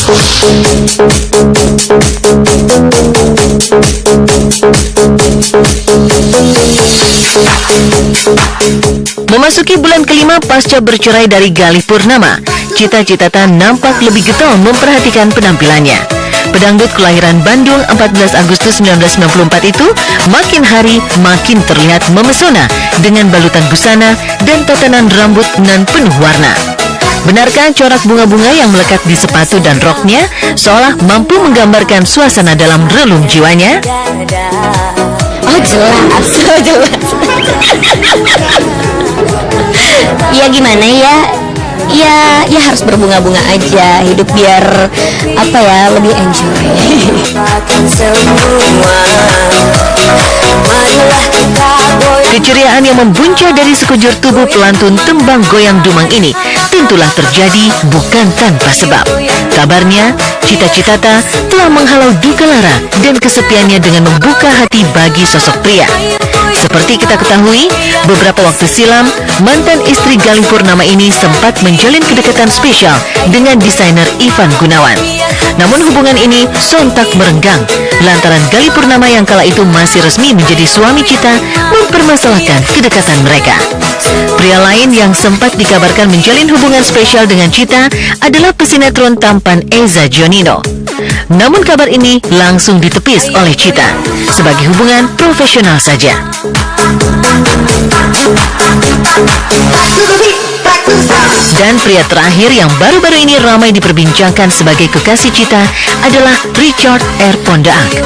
Memasuki bulan kelima pasca bercerai dari Galih Purnama, Cita Citata nampak lebih getol memperhatikan penampilannya. Pedangdut kelahiran Bandung 14 Agustus 1994 itu makin hari makin terlihat memesona dengan balutan busana dan tatanan rambut nan penuh warna. Benarkah corak bunga-bunga yang melekat di sepatu dan roknya seolah mampu menggambarkan suasana dalam relung jiwanya? Oh jelas, oh jelas. Ya gimana ya? Ya harus berbunga-bunga aja, hidup biar apa ya, lebih enjoy. Keceriaan yang membuncah dari sekujur tubuh pelantun tembang goyang dumang ini tentulah terjadi bukan tanpa sebab. Kabarnya, Cita Citata telah menghalau duka lara dan kesepiannya dengan membuka hati bagi sosok pria. Seperti kita ketahui, beberapa waktu silam, mantan istri Galih Purnama ini sempat menjalin kedekatan spesial dengan desainer Ivan Gunawan. Namun hubungan ini sontak merenggang, lantaran Galih Purnama yang kala itu masih resmi menjadi suami Cita mempermasalahkan kedekatan mereka. Pria lain yang sempat dikabarkan menjalin hubungan spesial dengan Cita adalah pesinetron tampan Eza Gionino. Namun kabar ini langsung ditepis oleh Cita sebagai hubungan profesional saja. Dan pria terakhir yang baru-baru ini ramai diperbincangkan sebagai kekasih Cita adalah Richard R. Pondaak.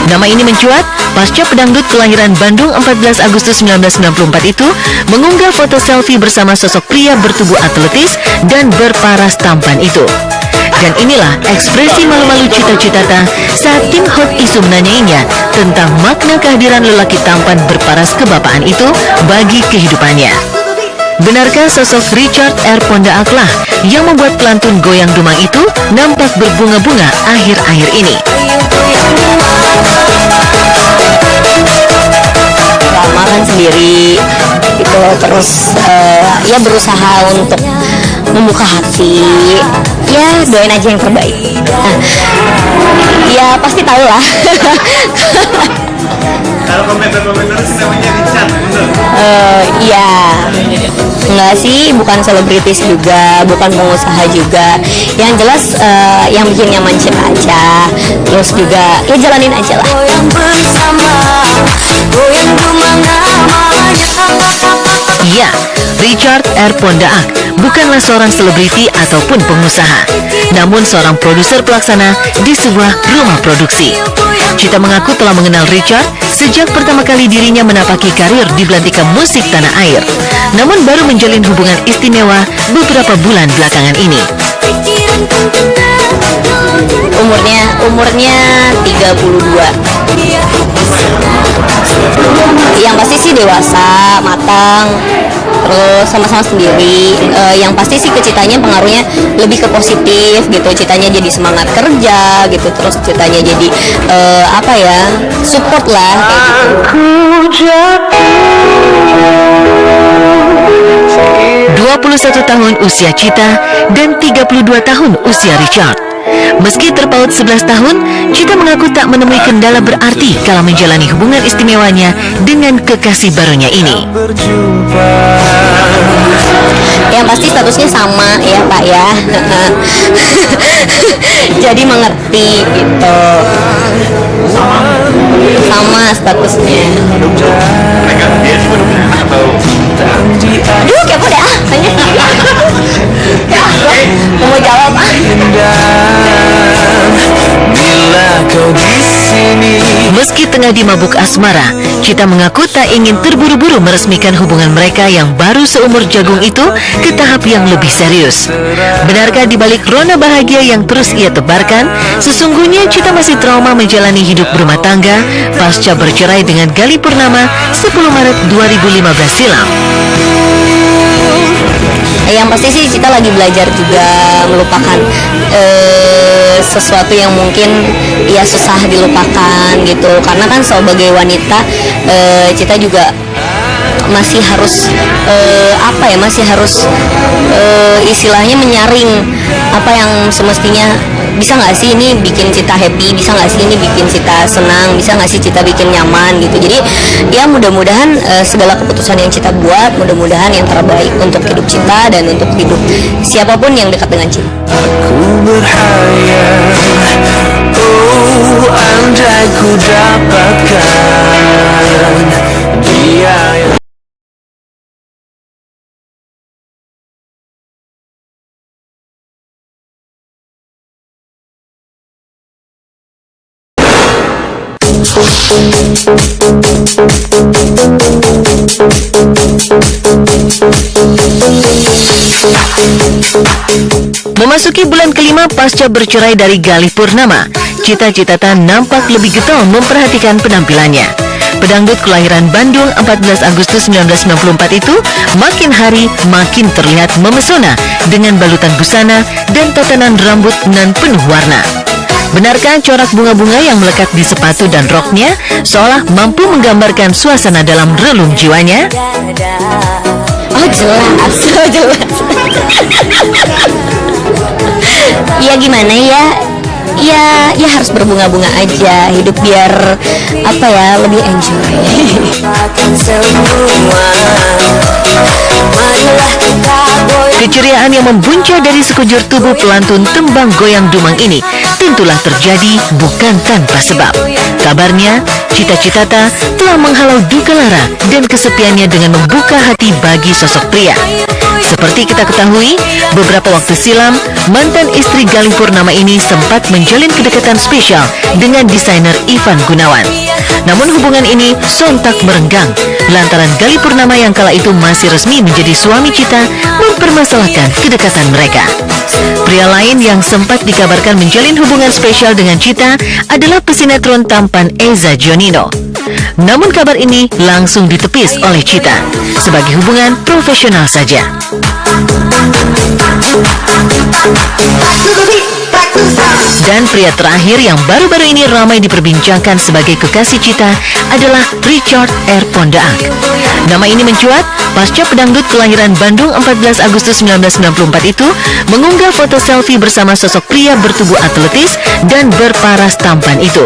Nama ini mencuat pasca pedangdut kelahiran Bandung 14 Agustus 1994 itu mengunggah foto selfie bersama sosok pria bertubuh atletis dan berparas tampan itu. Dan inilah ekspresi malu-malu Cita Citata saat tim Hot Isu menanyainya tentang makna kehadiran lelaki tampan berparas kebapaan itu bagi kehidupannya. Benarkah sosok Richard R. Pondaak lah yang membuat pelantun goyang dumang itu nampak berbunga-bunga akhir-akhir ini? Lama kan sendiri gitu, terus ya berusaha untuk membuka hati, ya doain aja yang terbaik. Ya pasti tahu lah. Kalau komentar-komentar sih namanya Richard, bener? Iya, enggak sih, bukan selebritis juga, bukan pengusaha juga. Yang jelas yang bikin nyaman Cita aja. Terus juga ya jalanin aja lah. Ya, Richard R. Pondaak bukanlah seorang selebriti ataupun pengusaha, namun seorang produser pelaksana di sebuah rumah produksi. Cita mengaku telah mengenal Richard sejak pertama kali dirinya menapaki karir di belantika musik tanah air, namun baru menjalin hubungan istimewa beberapa bulan belakangan ini. Umurnya 32. Yang pasti sih dewasa, matang, terus sama-sama sendiri. Yang pasti sih ke Citanya pengaruhnya lebih ke positif gitu. Citanya jadi semangat kerja gitu, terus Citanya jadi apa ya, support lah kayak gitu. 21 tahun usia Cita dan 32 tahun usia Richard. Meski terpaut 11 tahun, Cita mengaku tak menemui kendala berarti kala menjalani hubungan istimewanya dengan kekasih barunya ini. Yang pasti statusnya sama ya Pak ya. Jadi mengerti gitu. Sama statusnya. Mereka dia juga udah punya anak atau? Aduh kepo deh tanya sendiri. Ya, mau jawab Meski tengah dimabuk asmara, Cita mengaku tak ingin terburu-buru meresmikan hubungan mereka yang baru seumur jagung itu ke tahap yang lebih serius. Benarkah di balik rona bahagia yang terus ia tebarkan, sesungguhnya Cita masih trauma menjalani hidup berumah tangga pasca bercerai dengan Galih Purnama 10 Maret 2015 silam. Yang pasti sih Cita lagi belajar juga melupakan sesuatu yang mungkin ya susah dilupakan gitu, karena kan sebagai wanita Cita juga masih harus istilahnya menyaring apa yang semestinya. Bisa nggak sih ini bikin Cita happy, bisa nggak sih ini bikin Cita senang, bisa nggak sih Cita bikin nyaman gitu. Jadi ya mudah-mudahan segala keputusan yang Cita buat, mudah-mudahan yang terbaik untuk hidup Cita dan untuk hidup siapapun yang dekat dengan Cita. Aku berhayal, oh andai ku dapatkan dia yang Memasuki bulan kelima pasca bercerai dari Galih Purnama, Cita Citata nampak lebih getol memperhatikan penampilannya. Pedangdut kelahiran Bandung 14 Agustus 1994 itu makin hari makin terlihat memesona dengan balutan busana dan tatanan rambut nan penuh warna. Benarkah corak bunga-bunga yang melekat di sepatu dan roknya seolah mampu menggambarkan suasana dalam relung jiwanya? Oh jelas, oh jelas. Ya gimana ya? Ya harus berbunga-bunga aja, hidup biar apa ya, lebih enjoy. Keceriaan yang membuncah dari sekujur tubuh pelantun tembang goyang dumang ini tentulah terjadi bukan tanpa sebab. Kabarnya, Cita Citata telah menghalau duka lara dan kesepiannya dengan membuka hati bagi sosok pria. Seperti kita ketahui, beberapa waktu silam, mantan istri Galih Purnama ini sempat menjalin kedekatan spesial dengan desainer Ivan Gunawan. Namun hubungan ini sontak merenggang, lantaran Galih Purnama yang kala itu masih resmi menjadi suami Cita mempermasalahkan kedekatan mereka. Pria lain yang sempat dikabarkan menjalin hubungan spesial dengan Cita adalah pesinetron tampan Eza Gionino. Namun kabar ini langsung ditepis oleh Cita sebagai hubungan profesional saja. Dan pria terakhir yang baru-baru ini ramai diperbincangkan sebagai kekasih Cita adalah Richard R. Pondaak. Nama ini mencuat pasca pedangdut kelahiran Bandung 14 Agustus 1994 itu mengunggah foto selfie bersama sosok pria bertubuh atletis dan berparas tampan itu.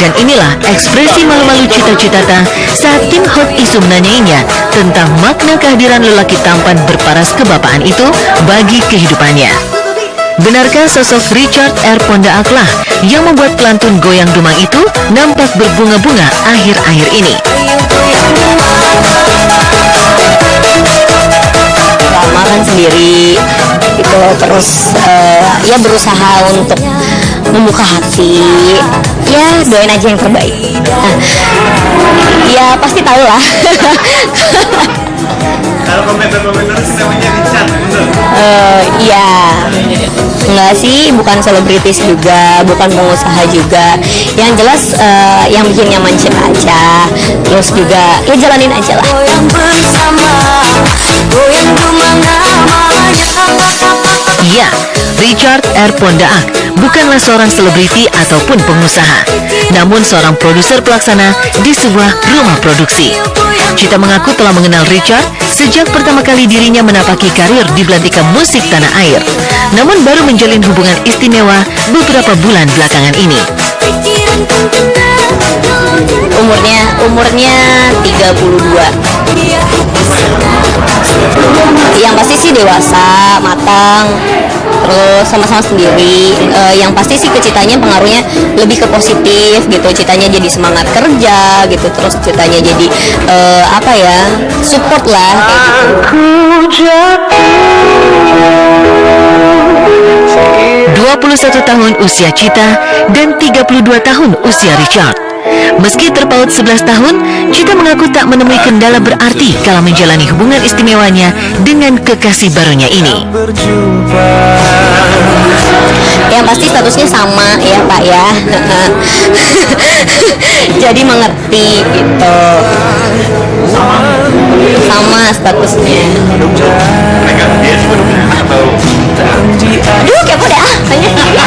Dan inilah ekspresi malu-malu Cita Citata saat tim Hot Isu menanyainya tentang makna kehadiran lelaki tampan berparas kebapaan itu bagi kehidupannya. Benarkah sosok Richard R. Pondaak lah yang membuat pelantun goyang dumang itu nampak berbunga-bunga akhir-akhir ini? Lama kan sendiri gitu, terus ya berusaha untuk membuka hati, ya doain aja yang terbaik. Ya pasti tahu lah. Kalau komentar-komentar sih namanya Richard, bener? Iya, enggak sih, bukan selebritis juga, bukan pengusaha juga. Yang jelas yang bikin nyaman Cita aja. Terus juga ya jalanin aja lah. Ya, Richard R. Pondaak bukanlah seorang selebriti ataupun pengusaha, namun seorang produser pelaksana di sebuah rumah produksi. Cita mengaku telah mengenal Richard sejak pertama kali dirinya menapaki karir di belantika musik tanah air, namun baru menjalin hubungan istimewa beberapa bulan belakangan ini. Umurnya 32. Yang pasti sih dewasa, matang, terus sama-sama sendiri. Yang pasti sih ke Citanya pengaruhnya lebih ke positif gitu. Citanya jadi semangat kerja gitu, terus Citanya jadi apa ya, support lah kayak gitu. 21 tahun usia Cita dan 32 tahun usia Richard. Meski terpaut 11 tahun, Cita mengaku tak menemui kendala berarti kala menjalani hubungan istimewanya dengan kekasih barunya ini. Yang pasti statusnya sama ya Pak ya. Jadi mengerti gitu. Sama statusnya. Mereka dia juga udah punya anak atau? Aduh kepo deh ah, tanya ya,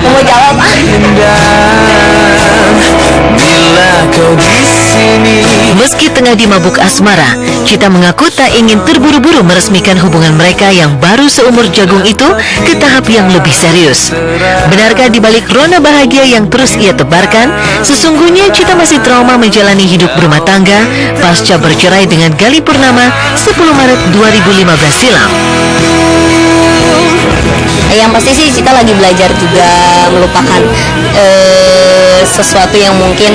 mau jawab ah. Bila kau di sini. Meski tengah dimabuk asmara, Cita mengaku tak ingin terburu-buru meresmikan hubungan mereka yang baru seumur jagung itu ke tahap yang lebih serius. Benarkah di balik rona bahagia yang terus ia tebarkan, sesungguhnya Cita masih trauma menjalani hidup berumah tangga pasca bercerai dengan Gali Purnama 10 Maret 2015 silam. Yang pasti sih Cita lagi belajar juga melupakan sesuatu yang mungkin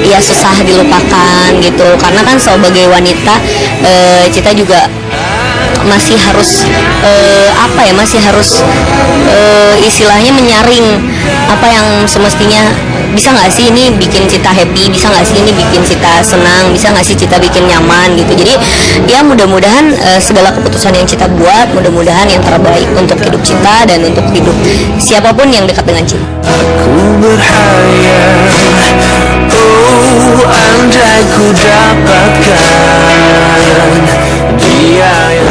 ya susah dilupakan gitu, karena kan sebagai wanita Cita juga masih harus masih harus istilahnya menyaring apa yang semestinya. Bisa nggak sih ini bikin Cita happy, bisa nggak sih ini bikin Cita senang, bisa nggak sih Cita bikin nyaman gitu. Jadi ya mudah-mudahan segala keputusan yang Cita buat, mudah-mudahan yang terbaik untuk hidup Cita dan untuk hidup siapapun yang dekat dengan Cita. Aku berhayal, oh andai ku dapatkan dia yang